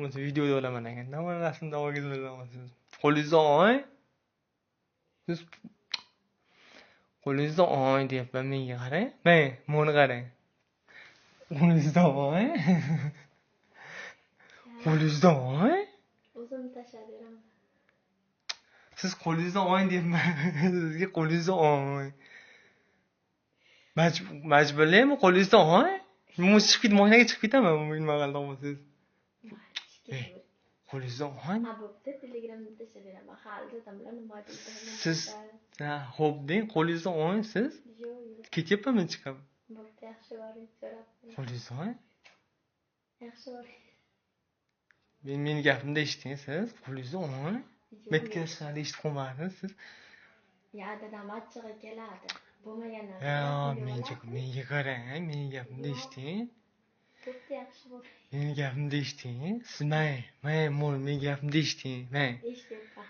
O'zi videoda olaman ekanda, mana rasmda olgansiz. Qo'lingizni oling. Siz qo'lingizni oling deyapman menga qarang. Mana, buni qarang. Qo'lingizni oling. Qo'lingizni oling. O'zim tashlab beraman. Siz qo'lingizni oling deyapman. Sizga qo'lingizni oling. Majburlaymi qo'lingizni oling? Men chiqib ketmoqnaga chiqib ketaman, nima qildi bo'lsangiz. Qo'lingizni oling. Ha, bo'pti, Telegramda tashlab beraman. Hali odamlar nima deydi? Siz xo'p deng, qo'lingizni oling siz. Yo'q. Ketyapmanmi chiqib? Bo'pti, yaxshi boring, so'rab. Qo'lingizni oling. Yaxshi boring. Meni gapimni eshiting siz. Qo'lingizni oling. Metkashlarni eshitib qolmadingiz siz. Ya, dadam achchig'i keladi. Bo'lmagan narsa. Menga qarang, meni gapimni eshiting. Bo'pti, yaxshi boring. Meni gapimni eshiting. Siz meni gapimni eshiting. Eshityapman.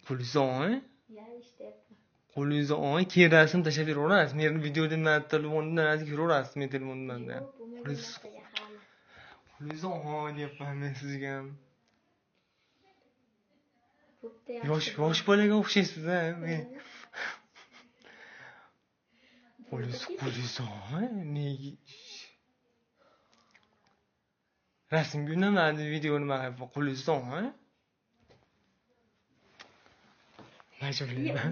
Qo'lingizni oling. Ya, eshityapman. Qo'lingizni oling, keyin rasm tashlab beraverasiz. Meni videoda men telefondan ko'raverasiz, men telefondan. Bo'lmagan narsaga hali. Qo'lingizni oling deyapman men sizga. Bo'pti, yaxshi. Yosh bolaga o'xshaysiz-a. Qo'lingizni oling. Rasmga unamadi, video nima qilib qo'lingizni oling. Majburlayman.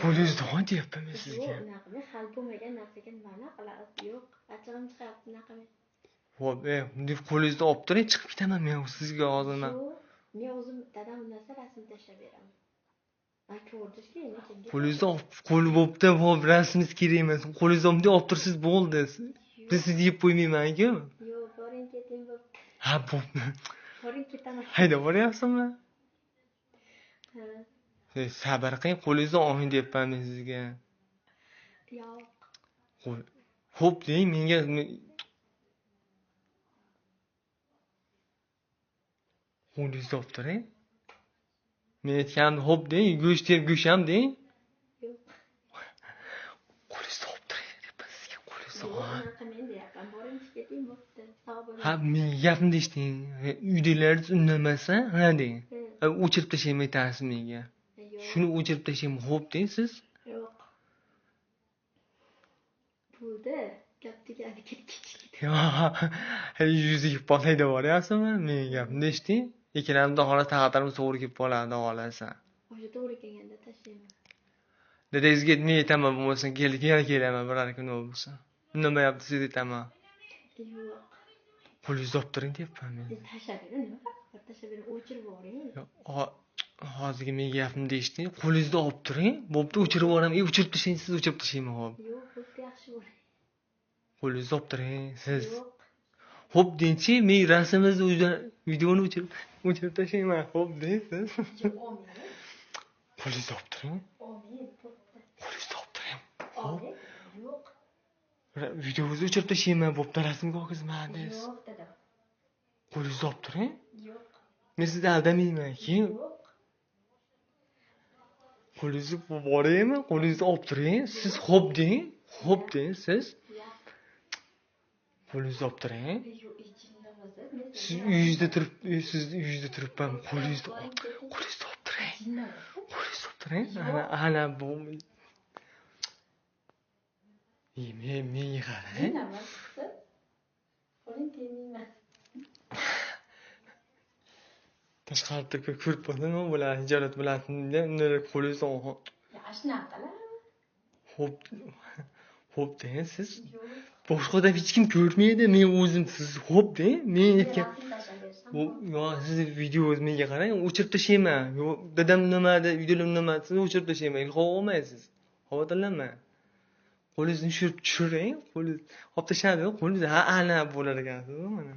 Qo'lingizni oling deyapman men sizga. Yo'q, unaqa hal bo'lmagan narsaga nima qilasiz? Yo'q, achchig'im chiqyapti unaqa. Xo'p, bunday qo'lingizni olib turing, chiqib ketaman men sizga hozir. Men o'zim dadam unasa rasm tashlab beraman. Ay, ko'rdingizki, qo'lingizni qo'li bo'pti, hop rasmingiz kerak emas. Qo'lingizni bunday olib tursiz bo'ldi. Biz sizni yeb qo'ymayman-ku. Yo'q, boring keting bo'pti. Ha, bo'pti. Boring ketaman. Haydab boryapsizmi? Ha. Sabr qiling, qo'lingizni oling deyapman men sizga. Yo'q. Xo'p deng, menga qo'lingizni olib turing. Men aytganim xo'p deng, go'sht ham deng. Yo'q. Qo'lingizni olib turing deyapman sizga, qo'lingizni Yo'q, oling. unaqa men deyapman. Boring keting bo'pti. Sog' bo'ling. Ha, menga gapimni eshiting. Uydagilaringiz unamasa, ha deng. O'chirib tashlayman aytasiz menga. Shuni o'chirib tashlayman, xo'p deng siz. Yo'q. Bo'ldi. Gap degani ketdik. Yuziga potayda boryapsizmi? Menga gapimni eshiting. Ikkalamizning holat taqdirimiz to'g'ri kelib qoladi, xohlasa. O'sha to'g'ri kelganda tashlayman. Dadangizga men aytaman, bo'lmasa kelaman biror kun bo'lsa. Undamayapti, siz aytaman. Yo'q. Qo'lingizni olib turing deyapman men. Tashlab bering, nima? Tashlab bering, o'chirib yuboring. Hozirgi menga gapimni eshiting. Qo'lingizni olib turing. Bo'pti, o'chirib yuboraman. O'chirib tashlang, siz o'chirib tashlayman, xo'p. Yo'q, bo'pti, yaxshi bo'ling. Qo'lingizni olib turing, siz. Yo'q. Xo'p dengchi, men rasmingizni videoni o'chirib tashlayman, xo'p deng siz. Qo'lingizni olib turing. Qo'lingizni olib turing. Yo'q. Videomizni o'chirib tashlayman, bo'pti, rasmga olgizmadingiz. Yo'q, dadam. Qo'lingizni olib turing. Yo'q. Men sizni aldamayman-ki. Yo'q. Qo'lingizni boraymi? Qo'lingizni olib turing. Siz xo'p deng. Xo'p deng siz. Qo'lingizni olib turing. Siz uyingizda turibman. Qo'lingizni olib turing. Qo'lingizni olib turing. Ana bu. Menga qarang. Qo'ling tegmayman. Tashqarida ko'rib nima bo'ladi? Hijolat bo'ladimi? Unday qo'lingizni olib. Ashnaqalar. Xo'p deng siz. Boshqa odam hech kim ko'rmaydi, men o'zim siz xo'p deng. Men aytgan siz videongizni menga qarang, o'chirib tashlayman. Yo'q, dadam nimada, uydalar nimada, siz o'chirib tashlayman. Ilg'ov olmaysiz. Xavotirlanmang. Qo'lingizni tushiring, qo'lingizni olib tashladi, qo'lingiz ana bo'lar ekansiz, mana.